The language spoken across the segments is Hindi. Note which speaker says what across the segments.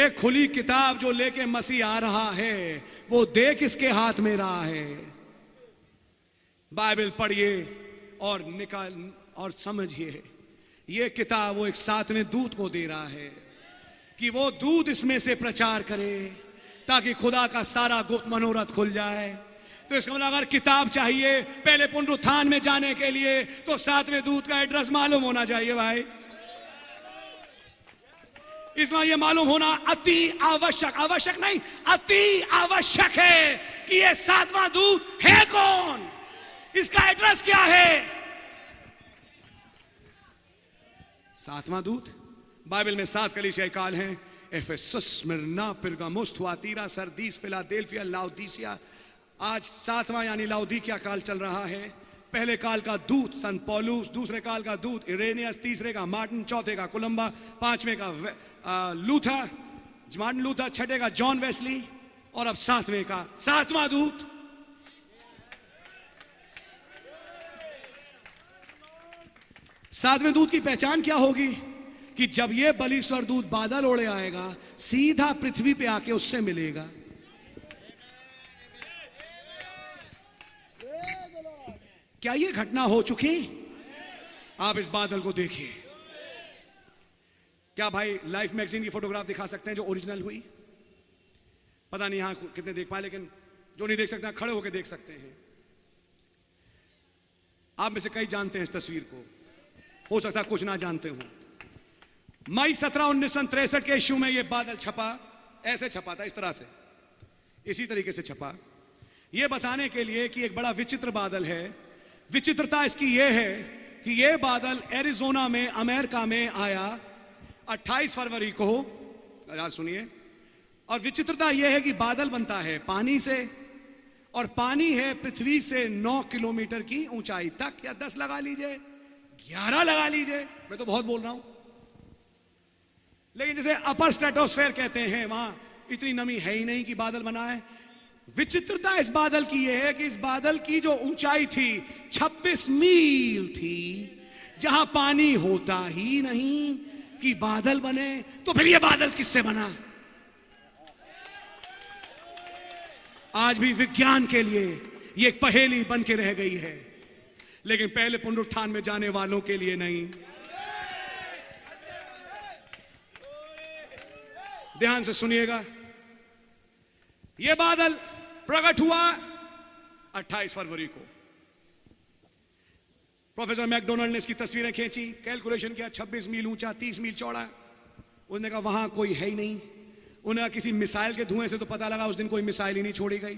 Speaker 1: ये खुली किताब जो लेके मसीह आ रहा है, वो देख इसके हाथ में रहा है। बाइबल पढ़िए और निकाल और समझिए, ये किताब वो एक सातवें दूत को दे रहा है कि वो दूत इसमें से प्रचार करे ताकि खुदा का सारा गुप्त मनोरथ खुल जाए। तो इसका मतलब अगर किताब चाहिए पहले पुनरुत्थान में जाने के लिए, तो सातवें दूत का एड्रेस मालूम होना चाहिए भाई। इसमें यह मालूम होना अति आवश्यक, आवश्यक नहीं अति आवश्यक है कि यह सातवां दूत है कौन, इसका एड्रेस क्या है। सातवां दूत बाइबल में 7 कलीसियाई काल हैं, Ephesus, Smyrna, Pergamus, Thyatira, Sardis, Philadelphia, Laodicea. आज 7वां यानी लाउदीकिया काल चल रहा है। पहले काल का दूत संत पौलुस, दूसरे काल का दूत इरेनियस, तीसरे का मार्टिन, चौथे का कोलंबा, पांचवें का लूथर, मार्टिन लूथर, छठे का जॉन वेस्ली, और अब 7वें का 7वां दूत। सातवें दूत की पहचान क्या होगी कि जब यह बलिस्वर दूत बादल ओढ़े आएगा, सीधा पृथ्वी पे आके उससे मिलेगा। क्या यह घटना हो चुकी? आप इस बादल को देखिए। क्या भाई लाइफ मैगजीन की फोटोग्राफ दिखा सकते हैं जो ओरिजिनल हुई? पता नहीं यहां कितने देख पाए, लेकिन जो नहीं देख सकते खड़े होकर देख सकते हैं। आप में से कई जानते हैं इस तस्वीर को, हो सकता है कुछ ना जानते हो। मई 17, 1963 के इश्यू में यह बादल छपा, ऐसे छपा था, इस तरह से, इसी तरीके से छपा, यह बताने के लिए कि एक बड़ा विचित्र बादल है। विचित्रता इसकी यह है कि यह बादल एरिज़ोना में अमेरिका में आया 28 फरवरी को। यार सुनिए, और विचित्रता यह है कि बादल बनता है पानी से, और पानी है पृथ्वी से 9 किलोमीटर की ऊंचाई तक, या 10 लगा लीजिए, 11 लगा लीजिए, मैं तो बहुत बोल रहा हूं। लेकिन जैसे अपर स्ट्रेटोस्फेयर कहते हैं, वहां इतनी नमी है ही नहीं कि बादल बना है। विचित्रता इस बादल की यह है कि इस बादल की जो ऊंचाई थी 26 मील थी, जहां पानी होता ही नहीं कि बादल बने। तो फिर यह बादल किससे बना? आज भी विज्ञान के लिए यह एक पहेली बन के रह गई है, लेकिन पहले पुनरुत्थान में जाने वालों के लिए नहीं। ध्यान से सुनिएगा, यह बादल प्रकट हुआ 28 फरवरी को। प्रोफेसर मैकडोनाल्ड ने इसकी तस्वीरें खींची, कैलकुलेशन किया, 26 मील ऊंचा, 30 मील चौड़ा। उसने कहा वहां कोई है ही नहीं। उन्हें किसी मिसाइल के धुएं से तो पता लगा उस दिन कोई मिसाइल ही नहीं छोड़ी गई,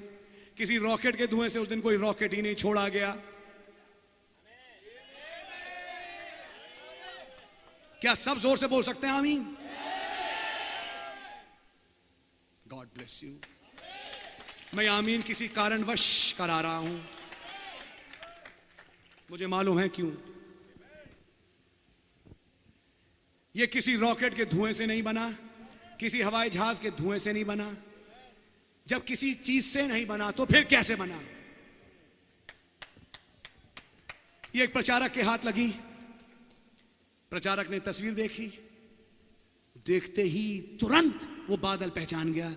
Speaker 1: किसी रॉकेट के धुएं से उस दिन कोई रॉकेट ही नहीं छोड़ा गया। क्या सब जोर से बोल सकते हैं आमीन? God bless you. मैं आमीन किसी कारणवश करा रहा हूं, मुझे मालूम है क्यों। यह किसी रॉकेट के धुएं से नहीं बना, किसी हवाई जहाज के धुएं से नहीं बना। जब किसी चीज से नहीं बना तो फिर कैसे बना? यह एक प्रचारक के हाथ लगी। प्रचारक ने तस्वीर देखी, देखते ही तुरंत वो बादल पहचान गया,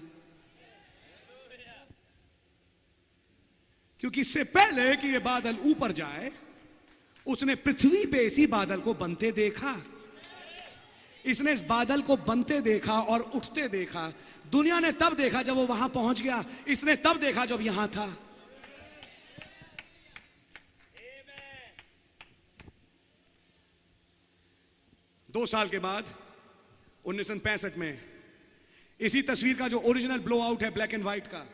Speaker 1: क्योंकि इससे पहले कि ये बादल ऊपर जाए उसने पृथ्वी पे इसी बादल को बनते देखा। इसने इस बादल को बनते देखा और उठते देखा। दुनिया ने तब देखा जब वो वहां पहुंच गया, इसने तब देखा जब यहां था। दो साल के बाद 1965 में इसी तस्वीर का जो ओरिजिनल ब्लो आउट है ब्लैक एंड व्हाइट का,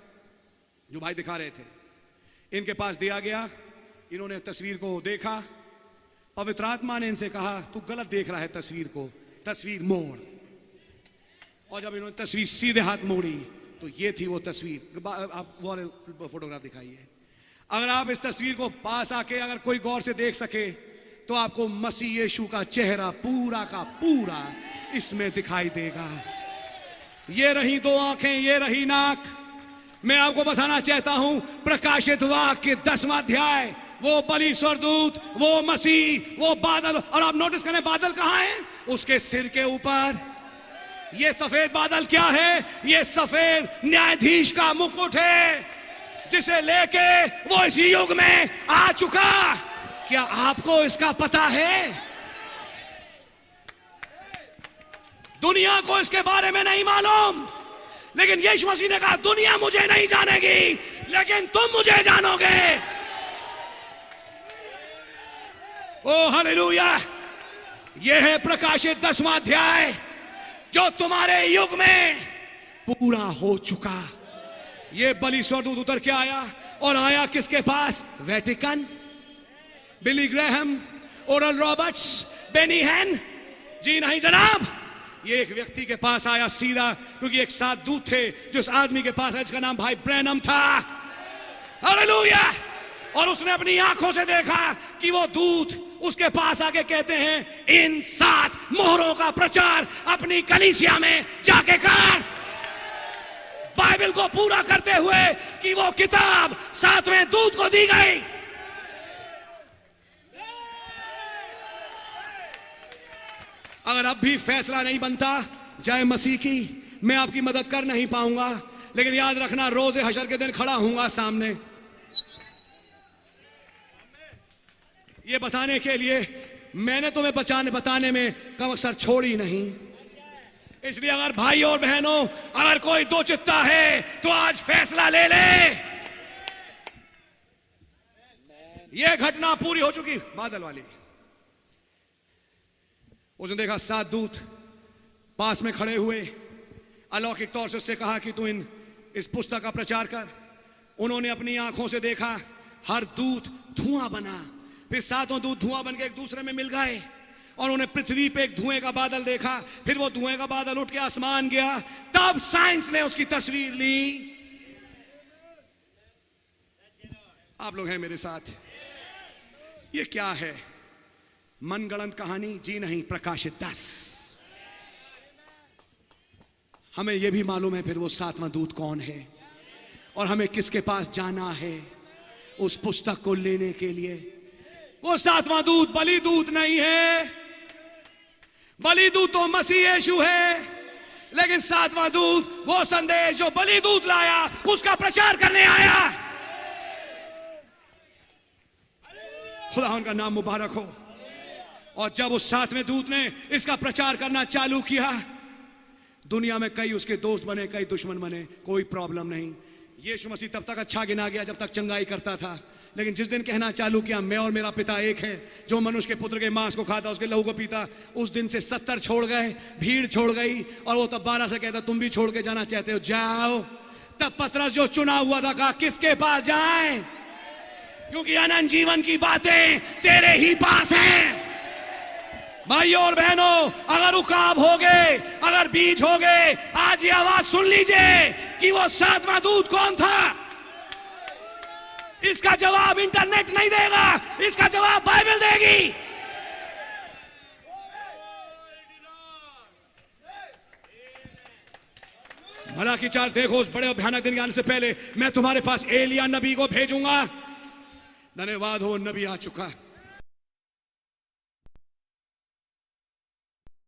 Speaker 1: जो भाई दिखा रहे थे, इनके पास दिया गया। इन्होंने तस्वीर को देखा, पवित्र आत्मा ने इनसे कहा तू गलत देख रहा है तस्वीर को, तस्वीर मोड़। और जब इन्होंने तस्वीर सीधे हाथ मोड़ी तो ये थी वो तस्वीर। आप वो फोटोग्राफ दिखाइए। अगर आप इस तस्वीर को पास आके अगर कोई गौर से देख सके तो आपको मसीह यीशु का चेहरा पूरा का पूरा इसमें दिखाई देगा। ये रही दो आंखें, ये रही नाक। मैं आपको बताना चाहता हूं, प्रकाशित वाक्य 10वां अध्याय, वो बलि स्वर्गदूत, वो मसीह, वो बादल, और आप नोटिस करें बादल कहां है? उसके सिर के ऊपर। ये सफेद बादल क्या है? ये सफेद न्यायाधीश का मुकुट है, जिसे लेके वो इस युग में आ चुका। क्या आपको इसका पता है? दुनिया को इसके बारे में नहीं मालूम, लेकिन यीशु मसीह ने कहा दुनिया मुझे नहीं जानेगी, लेकिन तुम मुझे जानोगे। ओ हालेलुया। यह है प्रकाशित 10वां अध्याय, जो तुम्हारे युग में पूरा हो चुका। ये बलि स्वर्गदूत उतर के आया, और आया किसके पास? वेटिकन, बिली ग्रेहम, ओरल रॉबर्ट्स, बेनी हैन? जी नहीं जनाब, ये एक व्यक्ति के पास आया सीधा, क्योंकि एक साथ दूत थे जो इस आदमी के पास है, जिसका नाम भाई ब्रैनम था। हालेलुया। और उसने अपनी आंखों से देखा कि वो दूत उसके पास आके कहते हैं, इन 7 मोहरों का प्रचार अपनी कलीसिया में जाके कर। बाइबल को पूरा करते हुए कि वो किताब 7वें दूत को दी गई। अगर अब भी फैसला नहीं बनता जय मसीह की, मैं आपकी मदद कर नहीं पाऊंगा, लेकिन याद रखना रोज़े हशर के दिन खड़ा हूंगा सामने, ये बताने के लिए मैंने तुम्हें बताने में कम अक्सर छोड़ी नहीं। इसलिए अगर भाई और बहनों, अगर कोई दो चित्ता है तो आज फैसला ले ले। ये घटना पूरी हो चुकी बादल वाली। उसने देखा 7 दूत पास में खड़े हुए, अलौकिक तौर से उससे कहा कि तू इस पुस्तक का प्रचार कर। उन्होंने अपनी आंखों से देखा, हर दूत धुआं बना, फिर 7 दूत धुआं बन के एक दूसरे में मिल गए, और उन्हें पृथ्वी पे एक धुएं का बादल देखा। फिर वो धुएं का बादल उठ के आसमान गया। तब साइंस ने उसकी तस्वीर ली। आप लोग हैं मेरे साथ? ये क्या है? मनगढ़ंत कहानी? जी नहीं, प्रकाशित 10। हमें यह भी मालूम है फिर वो 7वां दूत कौन है, और हमें किसके पास जाना है उस पुस्तक को लेने के लिए। वो 7वां दूत बलि दूत नहीं है, बलि दूत तो मसीह यीशु है, लेकिन 7वां दूत वो संदेश जो बलि दूत लाया उसका प्रचार करने आया। खुदा उनका नाम मुबारक हो। और जब उस 7वें दूत ने इसका प्रचार करना चालू किया, दुनिया में कई उसके दोस्त बने, कई दुश्मन बने, कोई प्रॉब्लम नहीं। यीशु मसीह तब तक अच्छा गिना गया जब तक चंगाई करता था, लेकिन जिस दिन कहना चालू किया मैं और मेरा पिता एक है, जो मनुष्य के पुत्र के मांस को खाता उसके लहू को पीता, उस दिन से 70 छोड़ गए, भीड़ छोड़ गई। और वो तब 12 से कहता तुम भी छोड़ के जाना चाहते हो, जाओ। तब पतरस जो चुना हुआ था कहा किसके पास जाए, क्योंकि अनंत जीवन की बातें तेरे ही पास हैं। भाइयों और बहनों, अगर उकाब हो गए, अगर बीज हो गए, आज ये आवाज सुन लीजिए कि वो 7वां दूत कौन था। इसका जवाब इंटरनेट नहीं देगा, इसका जवाब बाइबल देगी। मलाकी 4 देखो, उस बड़े भयानक दिन के आने से पहले मैं तुम्हारे पास एलिया नबी को भेजूंगा। धन्यवाद हो, नबी आ चुका।